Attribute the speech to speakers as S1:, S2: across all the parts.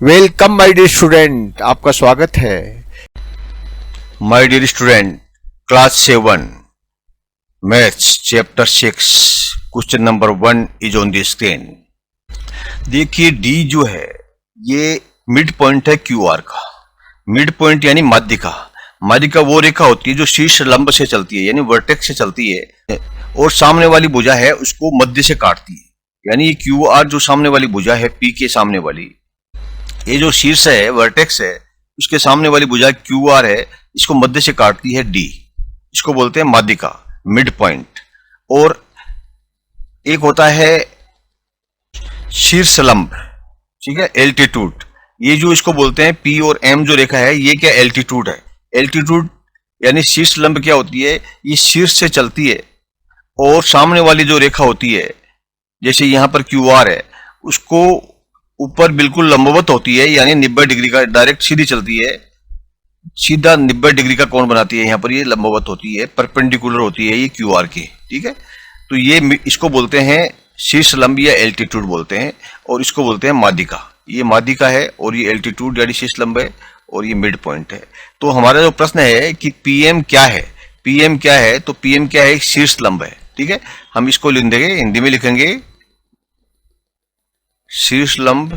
S1: Welcome my dear student, आपका स्वागत है।
S2: My dear student, class 7 maths chapter 6 question number 1 is on the screen. देखिए D जो है ये मिड पॉइंट है क्यू आर का। मिड पॉइंट यानी माध्यिका। माध्यिका वो रेखा होती है जो शीर्ष लंब से चलती है यानी वर्टेक्स से चलती है और सामने वाली भुजा है उसको मध्य से काटती है। यानी ये क्यू आर जो सामने वाली भुजा है पी के सामने वाली, ये जो शीर्ष है वर्टेक्स है उसके सामने वाली भुजा क्यू आर है, इसको मध्य से काटती है डी। इसको बोलते हैं माध्यिका, मिड पॉइंट। और एक होता है शीर्ष लंब, ठीक है, एल्टीट्यूड। ये जो इसको बोलते हैं पी और एम जो रेखा है ये क्या एल्टीट्यूड है। एल्टीट्यूड यानी शीर्ष लंब क्या होती है, ये शीर्ष से चलती है और सामने वाली जो रेखा होती है जैसे यहां पर क्यू आर है उसको ऊपर बिल्कुल लंबवत होती है यानी 90 डिग्री का डायरेक्ट सीधी चलती है, सीधा 90 डिग्री का कोण बनाती है। यहाँ पर ये लंबवत होती है, परपेंडिकुलर होती है ये क्यू आर के, ठीक है। तो ये इसको बोलते हैं शीर्ष लंब या एल्टीट्यूड बोलते हैं और इसको बोलते हैं माध्यिका। ये माध्यिका है और ये एल्टीट्यूड यानी शीर्ष लंब है और ये मिड पॉइंट है। तो हमारा जो प्रश्न है कि पीएम क्या है, पीएम क्या है, तो पीएम क्या है, एक शीर्ष लंब है, ठीक है। हम इसको लिख देंगे, हिंदी में लिखेंगे शीर्ष लंब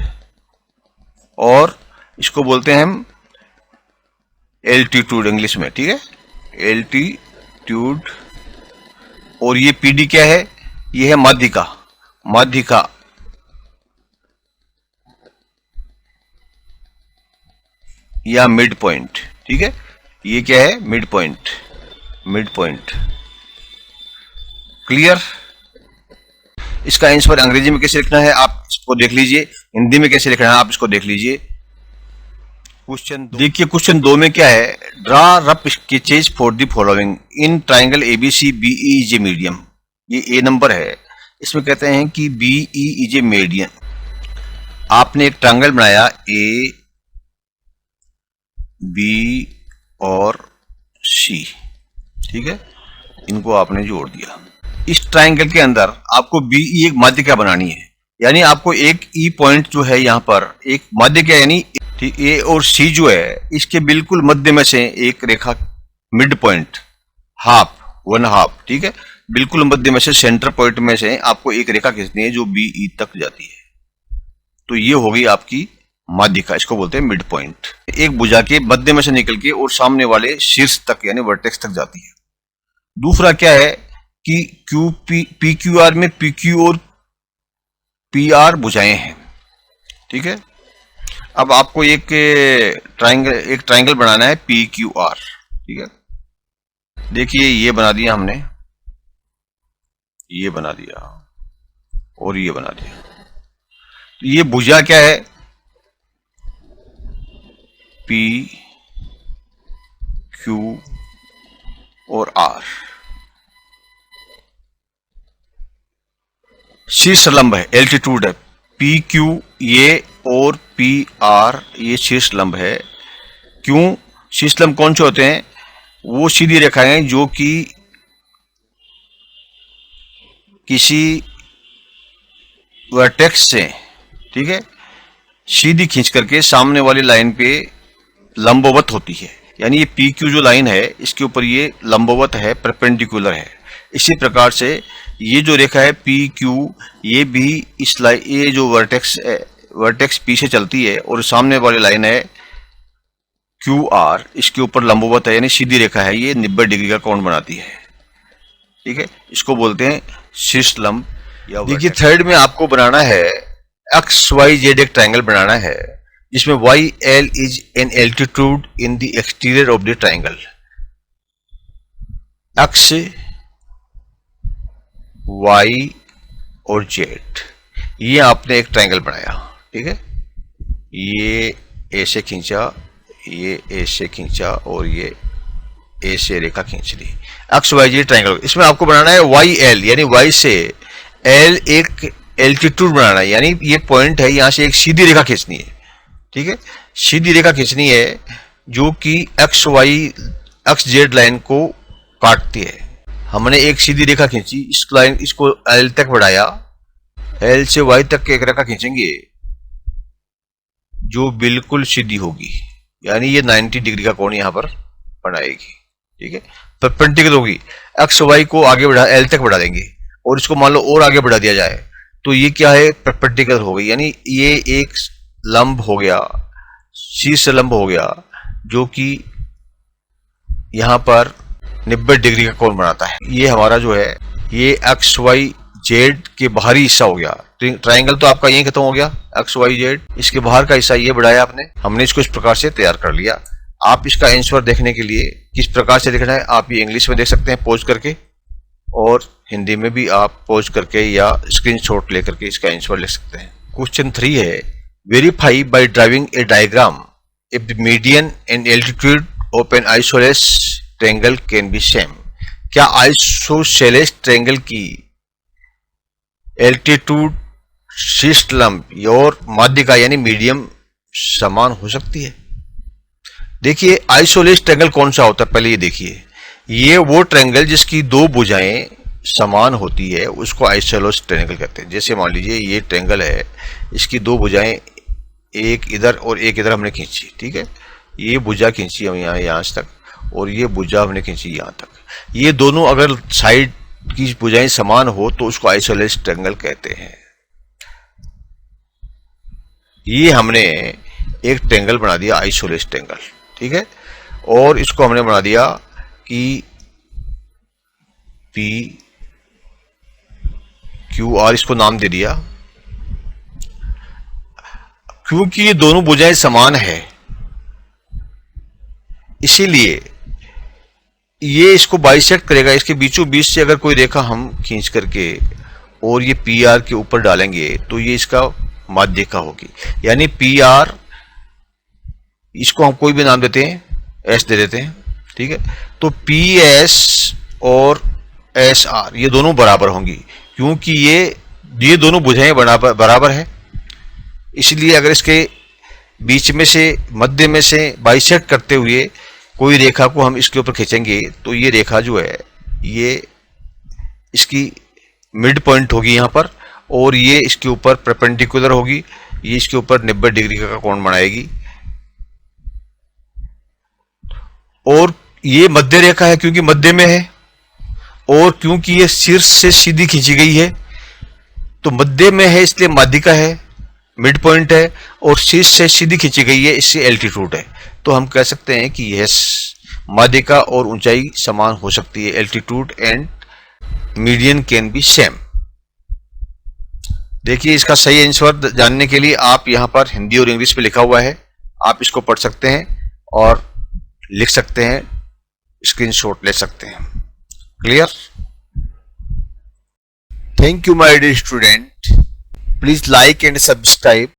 S2: और इसको बोलते हैं हम एल्टीट्यूड इंग्लिश में, ठीक है, एल्टीट्यूड। और ये पीडी क्या है, ये है माध्यिका, माध्यिका या मिड पॉइंट, ठीक है। ये क्या है, mid point, mid point. Clear. इसका आंसर अंग्रेजी में कैसे लिखना है आप इसको देख लीजिए, हिंदी में कैसे लिखना है आप इसको देख लीजिए। क्वेश्चन देखिए, क्वेश्चन 2 में क्या है, draw rough sketches for the following in triangle ABC BE is a medium. ये ए नंबर है, इसमें कहते हैं कि बीई इज ए मीडियम। आपने एक ट्राइंगल बनाया ए बी और सी, ठीक है, इनको आपने जोड़ दिया। इस ट्राइंगल के अंदर आपको बीई एक माध्यिका बनानी है, यानी आपको एक ई पॉइंट जो है यहाँ पर एक माध्यिका यानी ए और सी जो है इसके बिल्कुल मध्य में से एक रेखा मिड पॉइंट हाफ, 1/2, ठीक है, बिल्कुल मध्य में से सेंटर पॉइंट में से आपको एक रेखा खींचनी है जो बीई तक जाती है। तो ये होगी आपकी माध्यिका, इसको बोलते हैं मिड पॉइंट। एक भुजा के मध्य में से निकल के और सामने वाले शीर्ष तक यानी वर्टेक्स तक जाती है। दूसरा क्या है कि पी क्यू आर में पी क्यू और पी आर भुजाएं हैं, ठीक है। अब आपको एक ट्राइंगल बनाना है पी क्यू आर, ठीक है। देखिए ये बना दिया हमने, ये बना दिया और ये बना दिया। तो ये भुजा क्या है, पी क्यू और आर। शीर्ष लंब है, एल्टीट्यूड है, पी क्यू ये और पी आर ये शीर्ष लंब है। क्यों शीर्ष लंब कौन से होते हैं, वो सीधी रेखाएं जो कि किसी वर्टेक्स से, ठीक है, सीधी खींच करके सामने वाली लाइन पे लंबवत होती है। यानी ये पी क्यू जो लाइन है इसके ऊपर ये लंबवत है, परपेंडिकुलर है। इसी प्रकार से ये जो रेखा है पी क्यू ये भी इस लाइन, ये जो वर्टेक्स पी से चलती है और सामने वाली लाइन है क्यू आर, इसके ऊपर लंबवत है यानी सीधी रेखा है, ये 90 डिग्री का कोण बनाती है, ठीक है। इसको बोलते हैं शीर्ष लंब। देखिए थर्ड में आपको बनाना है एक्स वाई जेड, एक ट्राइंगल बनाना है जिसमें Y L is an altitude in the exterior of the triangle. X Y और जेड, ये आपने एक ट्राइंगल बनाया, ठीक है। ये ए से खींचा, ये ए से खींचा और ये ए से रेखा खींच ली, एक्स वाई जेड ट्राइंगल। इसमें आपको बनाना है वाई एल, यानी वाई से एल एक एल्टीट्यूड बनाना है, यानी ये पॉइंट है, यहां से एक सीधी रेखा खींचनी है, ठीक है। सीधी रेखा खींचनी है जो कि X Y X Z line को काटती है। हमने एक सीधी रेखा खींची, इस लाइन इसको एल तक बढ़ाया, एल से वाई तक की एक रेखा खींचेंगे जो बिल्कुल सीधी होगी, यानी ये 90 डिग्री का कोण यहां पर बनाएगी। ठीक है, परपेंडिकुलर होगी। एक्स वाई को आगे बढ़ा, एल तक बढ़ा देंगे और इसको मान लो और आगे बढ़ा दिया जाए तो ये क्या है, परपेंडिकुलर हो गई, यानी ये एक लंब हो गया, शीर्ष लंब हो गया, जो कि यहां पर 90 डिग्री का कोण बनाता है। ये हमारा जो है ये एक्स वाई जेड के बाहरी हिस्सा हो गया। ट्राइंगल तो आपका यही खत्म हो गया, एक्स वाई जेड, इसके बाहर का हिस्सा ये बढ़ाया आपने, हमने इसको इस प्रकार से तैयार कर लिया। आप इसका आंसर देखने के लिए किस प्रकार से देखना है, आप ये इंग्लिश में देख सकते हैं पॉज करके, और हिंदी में भी आप पॉज करके या स्क्रीनशॉट लेकर के इसका आंसर लिख सकते हैं। क्वेश्चन 3 है, verify by driving a diagram if the median and altitude of an isosceles triangle can be same. क्या आइसोसेलेस ट्रायंगल की एल्टीट्यूड, शीर्ष लंब और माध्यिका यानी मीडियम समान हो सकती है? देखिए आइसोसेलेस ट्रायंगल कौन सा होता है, पहले ये देखिए, ये वो ट्रायंगल जिसकी दो भुजाएं समान होती है उसको आइसोसेलेस ट्रायंगल कहते हैं। जैसे मान लीजिए ये ट्रायंगल है, इसकी दो भुजाएं एक इधर और एक इधर हमने खींची, ठीक है, ये भुजा खींची हम यहाँ तक और ये भुजा हमने खींची यहाँ तक, ये दोनों अगर साइड की भुजाएं समान हो तो उसको आइसोसेलेस ट्रायंगल कहते हैं। ये हमने एक ट्रायंगल बना दिया आइसोसेलेस ट्रायंगल, ठीक है, और इसको हमने बना दिया कि पी क्यू आर, इसको नाम दे दिया। क्योंकि ये दोनों भुजाएं समान है इसीलिए ये इसको बाइसेक्ट करेगा, इसके बीचों बीच से अगर कोई रेखा हम खींच करके और ये पी आर के ऊपर डालेंगे तो ये इसका माध्यिका होगी, यानी पी आर, इसको हम कोई भी नाम देते हैं, एस दे देते हैं, ठीक है, तो पी एस और एस आर ये दोनों बराबर होंगी क्योंकि ये दोनों भुजाएं बराबर है। इसलिए अगर इसके बीच में से, मध्य में से बाइसेक्ट करते हुए कोई रेखा को हम इसके ऊपर खींचेंगे तो ये रेखा जो है ये इसकी मिड पॉइंट होगी यहाँ पर, और ये इसके ऊपर परपेंडिकुलर होगी, ये इसके ऊपर 90 डिग्री का कोण बनाएगी। और ये मध्य रेखा है क्योंकि मध्य में है, और क्योंकि ये शीर्ष से सीधी खींची गई है तो मध्य में है इसलिए माध्यिका है, मिड पॉइंट है, और शीर्ष से सीधी खींची गई है इससे एल्टीट्यूड है। तो हम कह सकते हैं कि यह माध्यिका और ऊंचाई समान हो सकती है, altitude and median can be same. देखिए इसका सही आंसर जानने के लिए आप यहां पर हिंदी और इंग्लिश में लिखा हुआ है, आप इसको पढ़ सकते हैं और लिख सकते हैं, स्क्रीनशॉट ले सकते हैं। Clear?
S1: Thank you, my dear student. Please like and subscribe